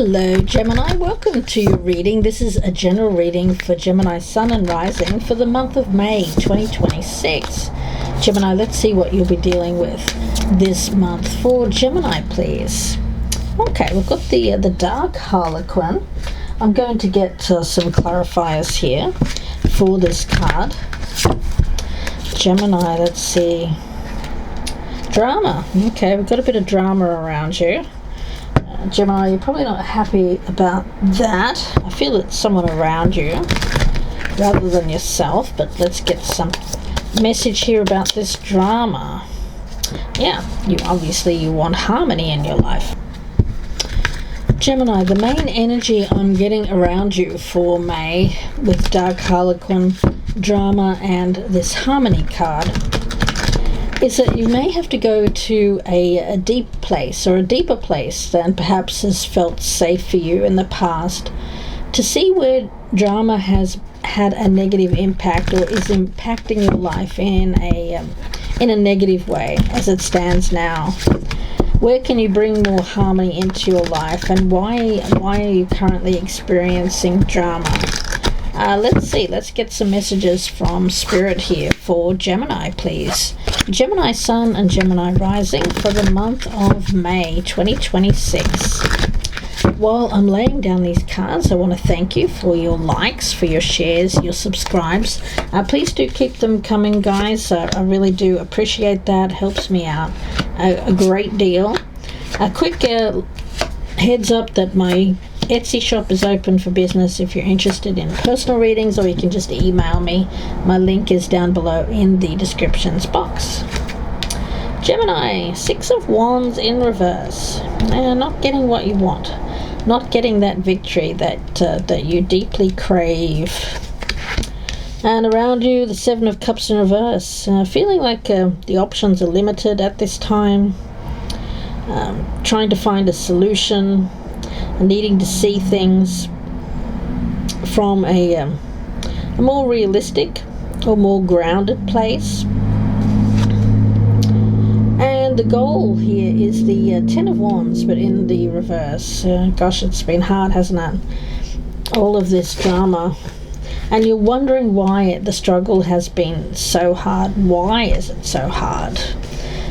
Hello Gemini, welcome to your reading. This is a general reading for Gemini Sun and Rising for the month of May 2026. Gemini, let's see what you'll be dealing with this month for Gemini, please. Okay, we've got the Dark Harlequin. I'm going to get some clarifiers here for this card. Gemini, let's see. Drama. Okay, we've got a bit of drama around you. Gemini, you're probably not happy about that. I feel it's someone around you rather than yourself, but let's get some message here about this drama. Yeah, you want harmony in your life. Gemini, the main energy I'm getting around you for May with Dark Harlequin, drama, and this harmony card is that you may have to go to a deep place or a deeper place than perhaps has felt safe for you in the past to see where drama has had a negative impact or is impacting your life in a negative way as it stands now. Where can you bring more harmony into your life, and why are you currently experiencing drama? Let's get some messages from Spirit here for Gemini, please. Gemini Sun and Gemini Rising for the month of May 2026. While I'm laying down these cards, I want to thank you for your likes, for your shares, your subscribes. Please do keep them coming, guys. I really do appreciate that. Helps me out a great deal. A quick heads up that my Etsy shop is open for business if you're interested in personal readings, or you can just email me. My link is down below in the descriptions box. Gemini, Six of Wands in reverse. Not getting what you want. Not getting that victory that you deeply crave. And around you, the Seven of Cups in reverse. Feeling like the options are limited at this time. Trying to find a solution. Needing to see things from a more realistic or more grounded place. And the goal here is the Ten of Wands, but in the reverse. Gosh, it's been hard, hasn't it? All of this drama. And you're wondering why the struggle has been so hard. Why is it so hard?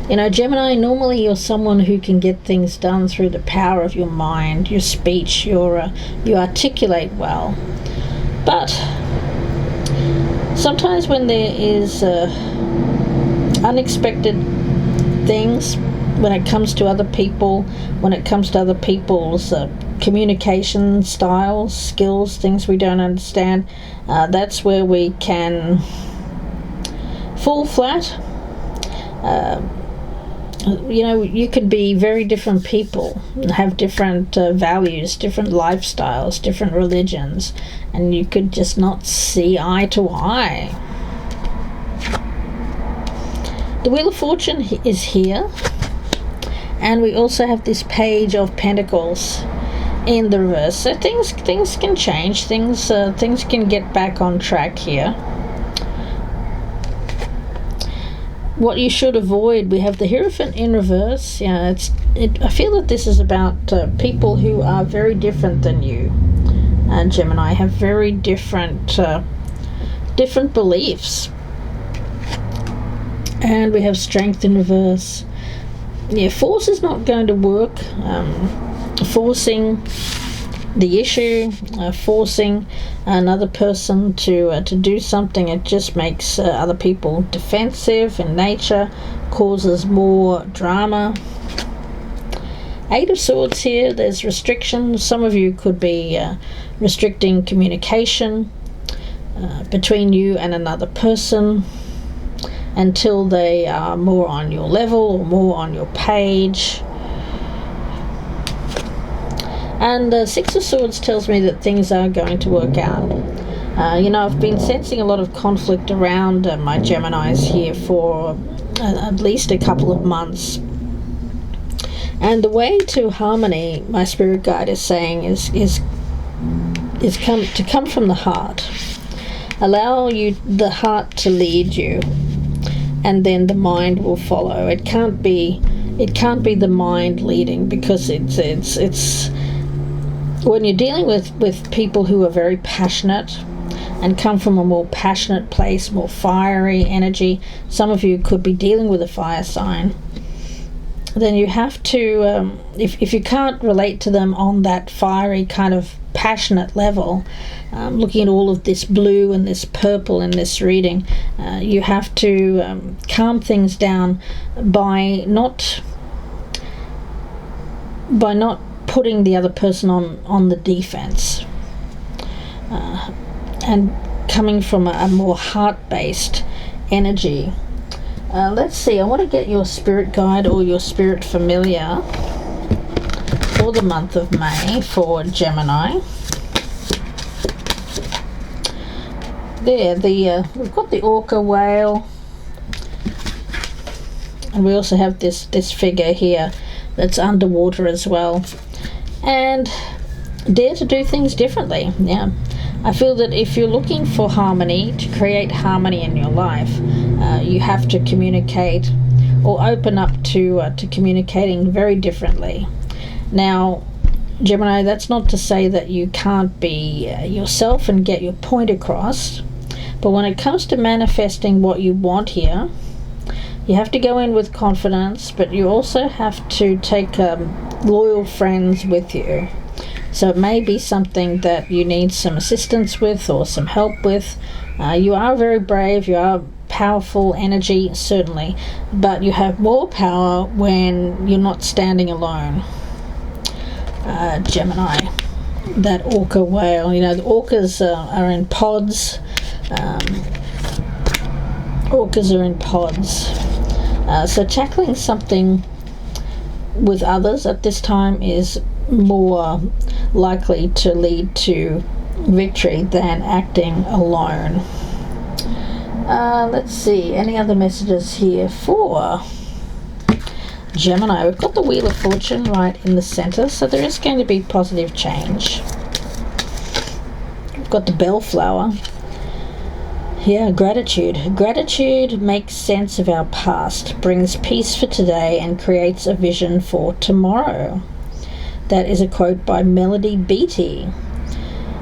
You know, Gemini, normally you're someone who can get things done through the power of your mind, your speech, you articulate well. But sometimes when there is unexpected things, when it comes to other people, when it comes to other people's communication styles, skills, things we don't understand, that's where we can fall flat. You could be very different people and have different values, different lifestyles, different religions, and you could just not see eye to eye. The Wheel of Fortune is here, and we also have this Page of Pentacles in the reverse. So things can change, things can get back on track here. What you should avoid, we have the Hierophant in reverse. I feel that this is about people who are very different than you. And Gemini have very different beliefs. And we have Strength in reverse. Force is not going to work. Forcing the issue, forcing another person to do something, it just makes other people defensive in nature, causes more drama. Eight of Swords here, there's restrictions. Some of you could be restricting communication between you and another person until they are more on your level or more on your page. And Six of Swords tells me that things are going to work out. I've been sensing a lot of conflict around my Geminis here for at least a couple of months. And the way to harmony, my spirit guide is saying, is come from the heart. Allow the heart to lead you, and then the mind will follow. It can't be the mind leading, because it's when you're dealing with people who are very passionate and come from a more passionate place, more fiery energy, some of you could be dealing with a fire sign, then you have to, if you can't relate to them on that fiery kind of passionate level, looking at all of this blue and this purple in this reading, you have to calm things down by not putting the other person on the defense, and coming from a more heart-based energy. Let's see, I want to get your spirit guide or your spirit familiar for the month of May for Gemini. There, we've got the orca whale, and we also have this figure here that's underwater as well. And dare to do things differently. Yeah, I feel that if you're looking for harmony, to create harmony in your life, you have to communicate or open up to communicating very differently. Now, Gemini, that's not to say that you can't be yourself and get your point across, but when it comes to manifesting what you want here, you have to go in with confidence, but you also have to take loyal friends with you. So it may be something that you need some assistance with or some help with. You are very brave, you are powerful energy, certainly, but you have more power when you're not standing alone. Gemini, that orca whale, you know, the orcas are in pods. Orcas are in pods. So tackling something with others at this time is more likely to lead to victory than acting alone. Let's see, any other messages here for Gemini? We've got the Wheel of Fortune right in the center, so there is going to be positive change. We've got the Bellflower. Yeah, gratitude. Gratitude makes sense of our past, brings peace for today, and creates a vision for tomorrow. That is a quote by Melody Beattie.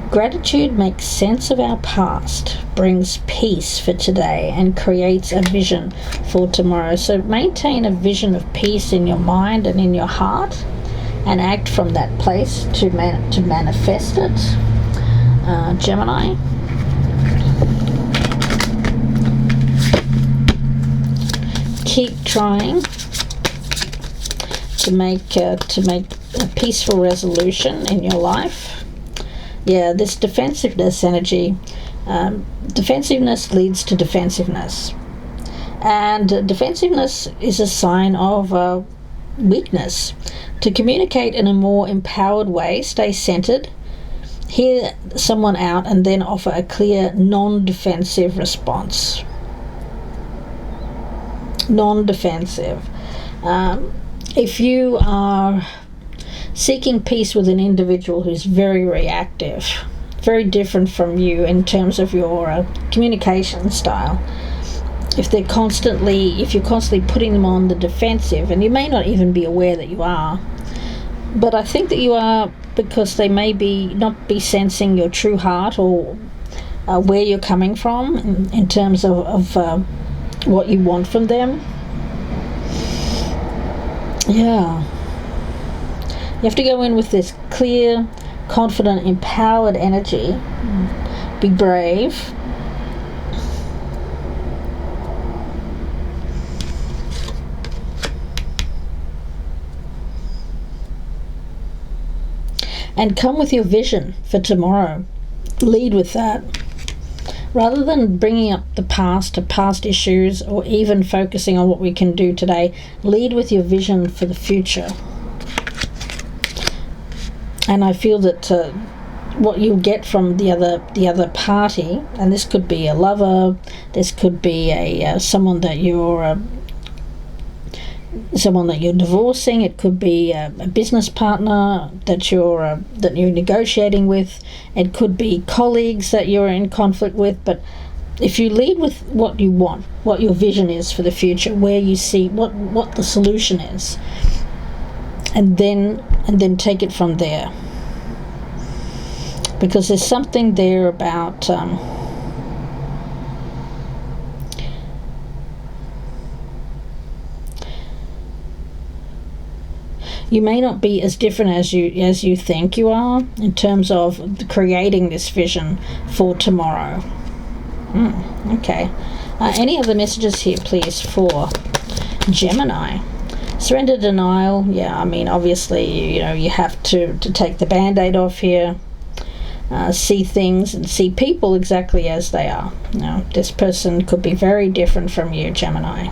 Gratitude makes sense of our past, brings peace for today, and creates a vision for tomorrow. So maintain a vision of peace in your mind and in your heart, and act from that place to manifest it. Gemini. Keep trying to make a peaceful resolution in your life. Yeah, this defensiveness energy, defensiveness leads to defensiveness, and defensiveness is a sign of weakness. To communicate in a more empowered way, stay centered, hear someone out, and then offer a clear non-defensive response. Non-defensive. If you are seeking peace with an individual who's very reactive, very different from you in terms of your communication style, if you're constantly putting them on the defensive, and you may not even be aware that you are, but I think that you are, because they may not be sensing your true heart or where you're coming from in terms of what you want from them. Yeah. You have to go in with this clear, confident, empowered energy. Be brave. And come with your vision for tomorrow. Lead with that. Rather than bringing up the past issues, or even focusing on what we can do today, lead with your vision for the future. And I feel that what you get from the other party, and this could be a lover, this could be someone that you're divorcing, it could be a business partner that you're negotiating with, it could be colleagues that you're in conflict with. But if you lead with what you want, what your vision is for the future, where you see what the solution is, and then take it from there. because there's something there about you may not be as different as you think you are in terms of creating this vision for tomorrow. Okay. Any other messages here, please, for Gemini? Surrender, denial. Yeah, I mean, obviously, you have to take the Band-Aid off here. See things and see people exactly as they are. This person could be very different from you, Gemini.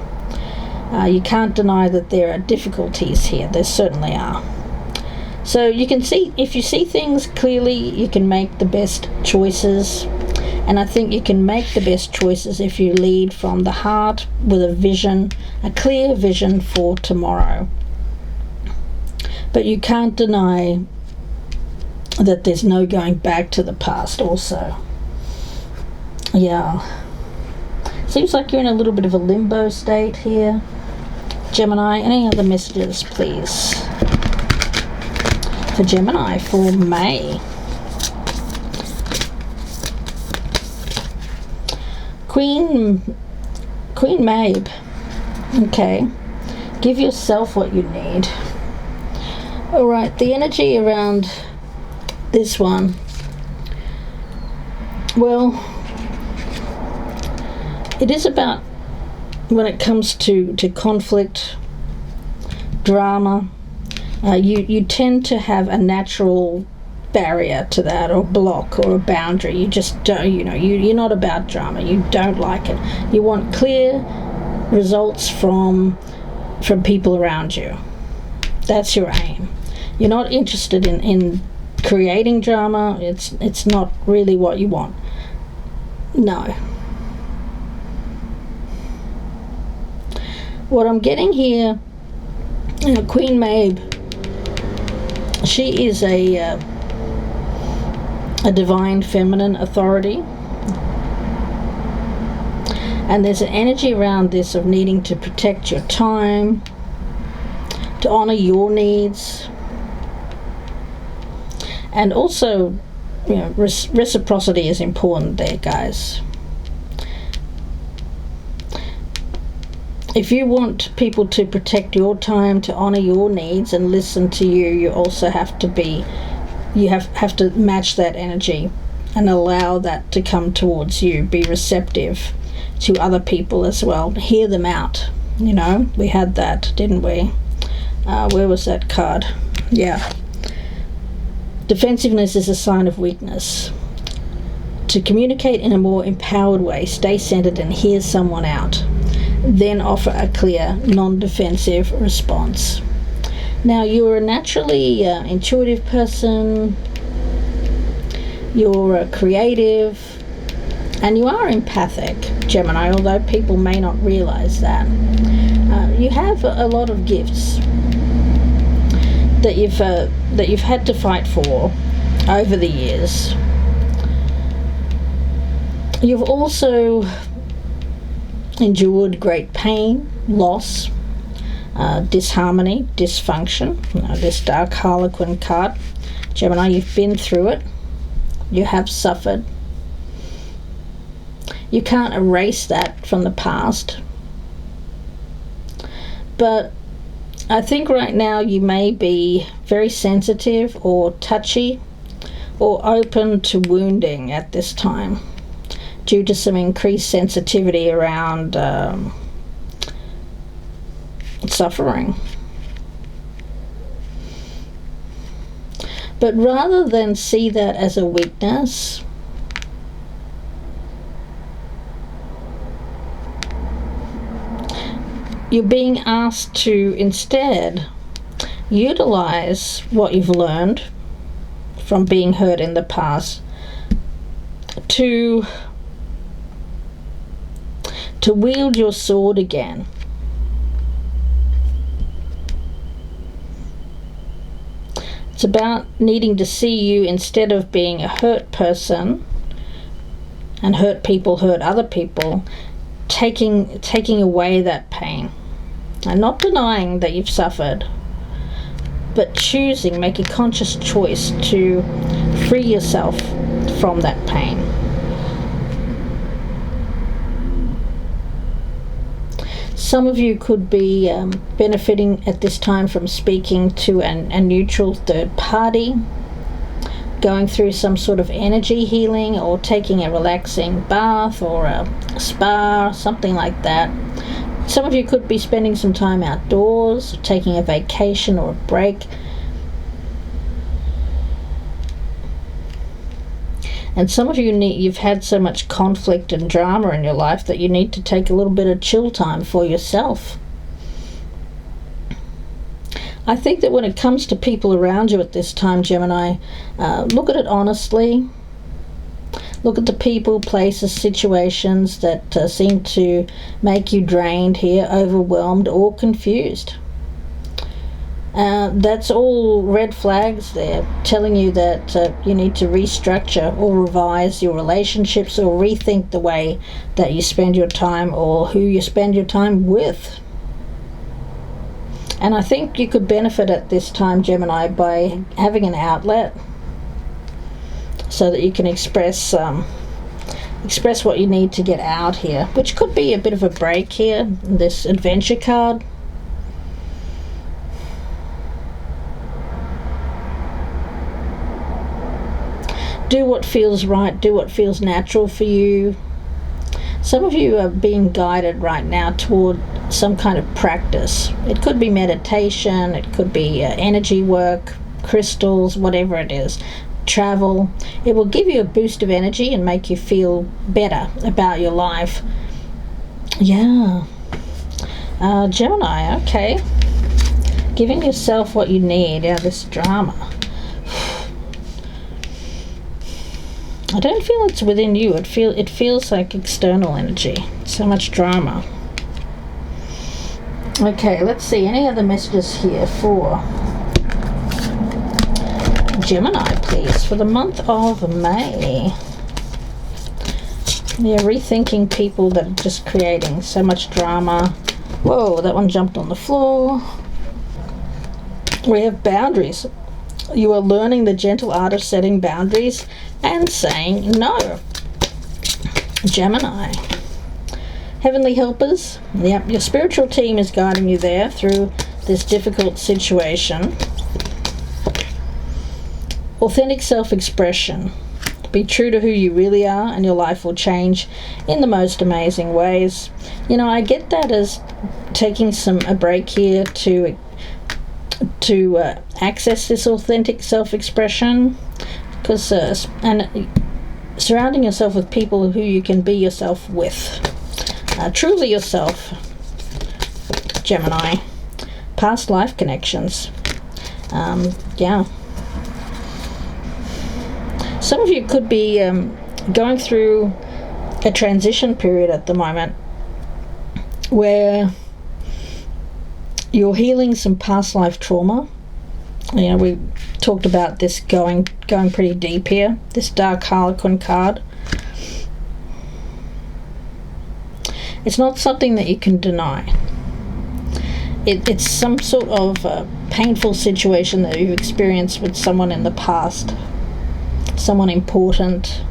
You can't deny that there are difficulties here. There certainly are. So you can see, if you see things clearly, you can make the best choices. And I think you can make the best choices if you lead from the heart with a vision, a clear vision for tomorrow. But you can't deny that there's no going back to the past also. Yeah. Seems like you're in a little bit of a limbo state here, Gemini. Any other messages, please, for Gemini for May? Queen Mabe. Okay. Give yourself what you need. Alright, the energy around this one. Well, it is about, when it comes to conflict, drama, you tend to have a natural barrier to that, or block, or a boundary. You just don't, you're not about drama. You don't like it. You want clear results from people around you. That's your aim. You're not interested in creating drama. It's not really what you want. No. What I'm getting here, Queen Mabe, she is a divine feminine authority, and there's an energy around this of needing to protect your time, to honor your needs, and also reciprocity is important there, guys. If you want people to protect your time, to honor your needs and listen to you, you also have to be, you have to match that energy and allow that to come towards you. Be receptive to other people as well. Hear them out. We had that, didn't we? Where was that card? Yeah. Defensiveness is a sign of weakness. To communicate in a more empowered way, stay centered and hear someone out. Then offer a clear, non-defensive response. Now, you're a naturally intuitive person, you're creative, and you are empathic, Gemini, although people may not realize that. You have a lot of gifts that you've had to fight for over the years. You've also endured great pain, loss, disharmony, dysfunction. This dark Harlequin card, Gemini, you've been through it. You have suffered. You can't erase that from the past. But I think right now you may be very sensitive or touchy or open to wounding at this time, due to some increased sensitivity around suffering. But rather than see that as a weakness, you're being asked to instead utilize what you've learned from being hurt in the past to wield your sword again. It's about needing to see you, instead of being a hurt person, and hurt people hurt other people, taking away that pain. And not denying that you've suffered, but make a conscious choice to free yourself from that pain. Some of you could be benefiting at this time from speaking to a neutral third party, going through some sort of energy healing, or taking a relaxing bath or a spa, something like that. Some of you could be spending some time outdoors, taking a vacation or a break. And some of you you've had so much conflict and drama in your life that you need to take a little bit of chill time for yourself. I think that when it comes to people around you at this time, Gemini, look at it honestly. Look at the people, places, situations that seem to make you drained here, overwhelmed, or confused. That's all red flags there, telling you that you need to restructure or revise your relationships, or rethink the way that you spend your time or who you spend your time with. And I think you could benefit at this time, Gemini, by having an outlet so that you can express what you need to get out here, which could be a bit of a break here, this adventure card. Do what feels right, do what feels natural for you. Some of you are being guided right now toward some kind of practice. It could be meditation, it could be energy work, crystals, whatever it is. Travel. It will give you a boost of energy and make you feel better about your life. Yeah. Gemini, okay. Giving yourself what you need out of this drama. I don't feel it's within you. It feels like external energy. So much drama. Okay, let's see. Any other messages here for Gemini, please, for the month of May? Yeah, rethinking people that are just creating so much drama. Whoa, that one jumped on the floor. We have boundaries. You are learning the gentle art of setting boundaries and saying no. Gemini. Heavenly helpers. Yep, your spiritual team is guiding you there through this difficult situation. Authentic self-expression. Be true to who you really are, and your life will change in the most amazing ways. You know, I get that as taking a break here to access this authentic self-expression, because and surrounding yourself with people who you can be yourself with, truly yourself. Gemini. Past life connections. Yeah. Some of you could be going through a transition period at the moment where you're healing some past life trauma. You know, we talked about this going pretty deep here. This Dark Harlequin card. It's not something that you can deny. It's some sort of painful situation that you've experienced with someone in the past. Someone important.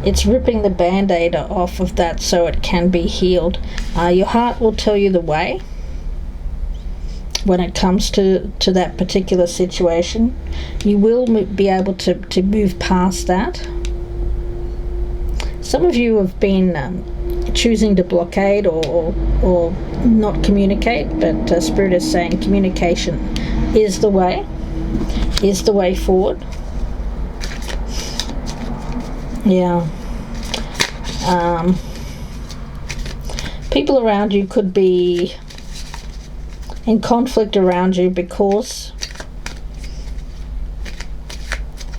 It's ripping the band-aid off of that so it can be healed. Your heart will tell you the way when it comes to that particular situation. You will be able to move past that. Some of you have been choosing to blockade or not communicate, but Spirit is saying communication is the way forward. Yeah. People around you could be in conflict around you because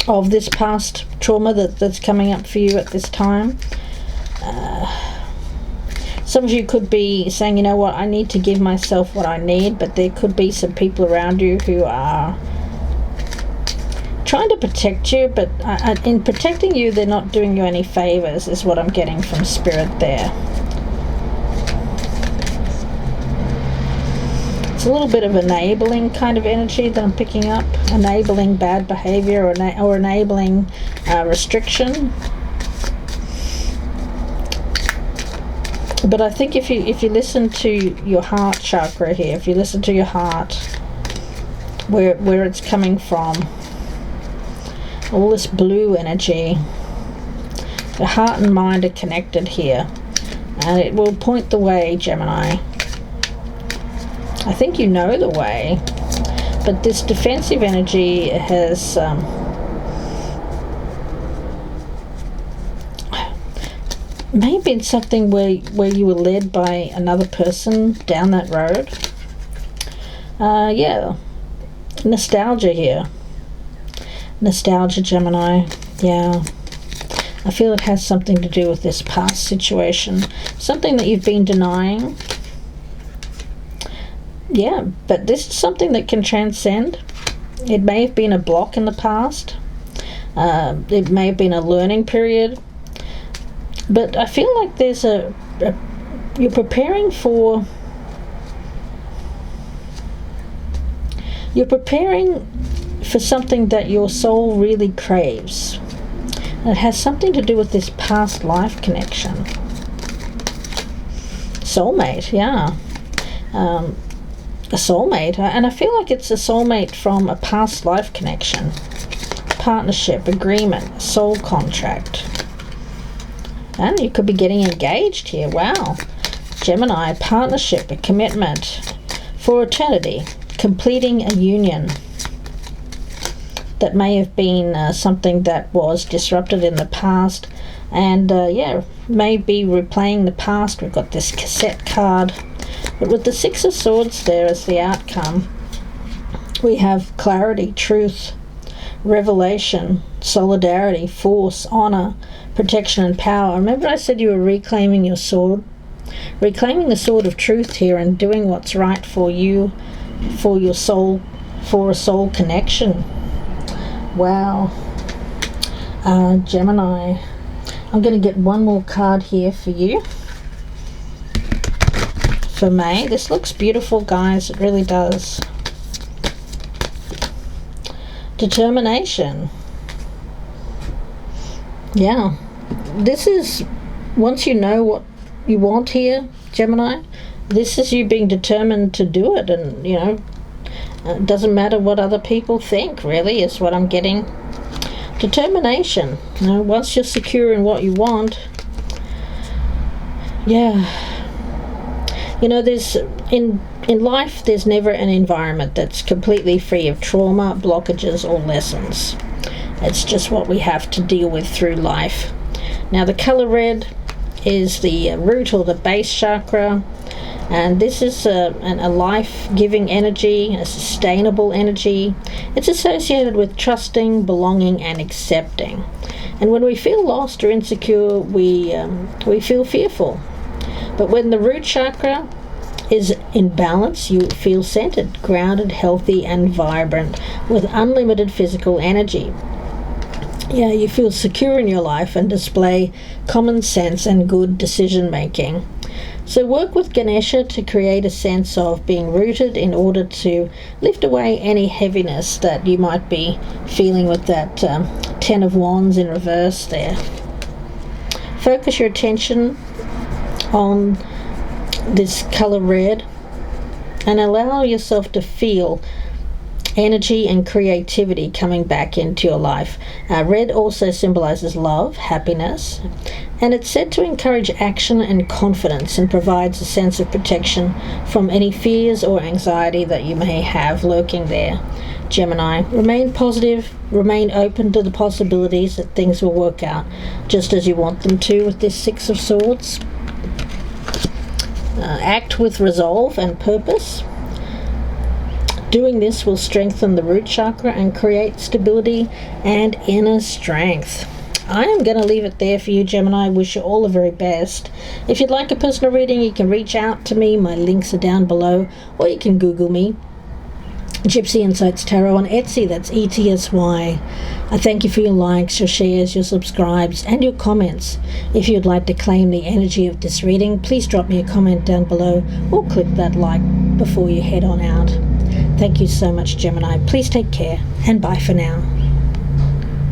of this past trauma that's coming up for you at this time. Some of you could be saying, you know what, I need to give myself what I need, but there could be some people around you who are trying to protect you, but in protecting you, they're not doing you any favors, is what I'm getting from Spirit there. It's a little bit of enabling kind of energy that I'm picking up, enabling bad behavior or enabling restriction. But I think if you listen to your heart chakra here, if you listen to your heart, where it's coming from, all this blue energy, the heart and mind are connected here, and it will point the way, Gemini. I think you know the way, but this defensive energy has may have been something where you were led by another person down that road. Yeah, nostalgia here. Nostalgia, Gemini. Yeah, I feel it has something to do with this past situation, something that you've been denying. Yeah, but this is something that can transcend. It may have been a block in the past. It may have been a learning period. But I feel like there's you're preparing for something that your soul really craves. And it has something to do with this past life connection. Soulmate, yeah. A soulmate, and I feel like it's a soulmate from a past life connection, partnership, agreement, soul contract. And you could be getting engaged here. Wow. Gemini, partnership, a commitment for eternity, completing a union. That may have been something that was disrupted in the past, and yeah, maybe replaying the past. We've got this cassette card, but with the Six of Swords there as the outcome, we have clarity, truth, revelation, solidarity, force, honor, protection, and power. Remember I said you were reclaiming your sword? Reclaiming the sword of truth here and doing what's right for you, for your soul, for a soul connection. Wow. Gemini, I'm going to get one more card here for you. For May. This looks beautiful, guys. It really does. Determination. Yeah. This is, once you know what you want here, Gemini, this is you being determined to do it, and, you know, it doesn't matter what other people think, really, is what I'm getting. Determination. You know, once you're secure in what you want, yeah. You know, there's in life, there's never an environment that's completely free of trauma, blockages, or lessons. It's just what we have to deal with through life. Now, the color red is the root or the base chakra, and this is a life-giving energy, a sustainable energy. It's associated with trusting, belonging, and accepting. And when we feel lost or insecure, we feel fearful. But when the root chakra is in balance, you feel centered, grounded, healthy, and vibrant with unlimited physical energy. Yeah, you feel secure in your life and display common sense and good decision making. So work with Ganesha to create a sense of being rooted in order to lift away any heaviness that you might be feeling with that Ten of Wands in reverse there. Focus your attention on this color red and allow yourself to feel energy and creativity coming back into your life. Red also symbolizes love, happiness, and it's said to encourage action and confidence and provides a sense of protection from any fears or anxiety that you may have lurking there. Gemini, remain positive, remain open to the possibilities that things will work out just as you want them to with this Six of Swords. Act with resolve and purpose. Doing this will strengthen the root chakra and create stability and inner strength. I am going to leave it there for you, Gemini. I wish you all the very best. If you'd like a personal reading, you can reach out to me. My links are down below, or you can Google me. Gypsy Insights Tarot on Etsy. That's ETSY. I thank you for your likes, your shares, your subscribes, and your comments. If you'd like to claim the energy of this reading, please drop me a comment down below or click that like before you head on out. Thank you so much, Gemini. Please take care, and bye for now.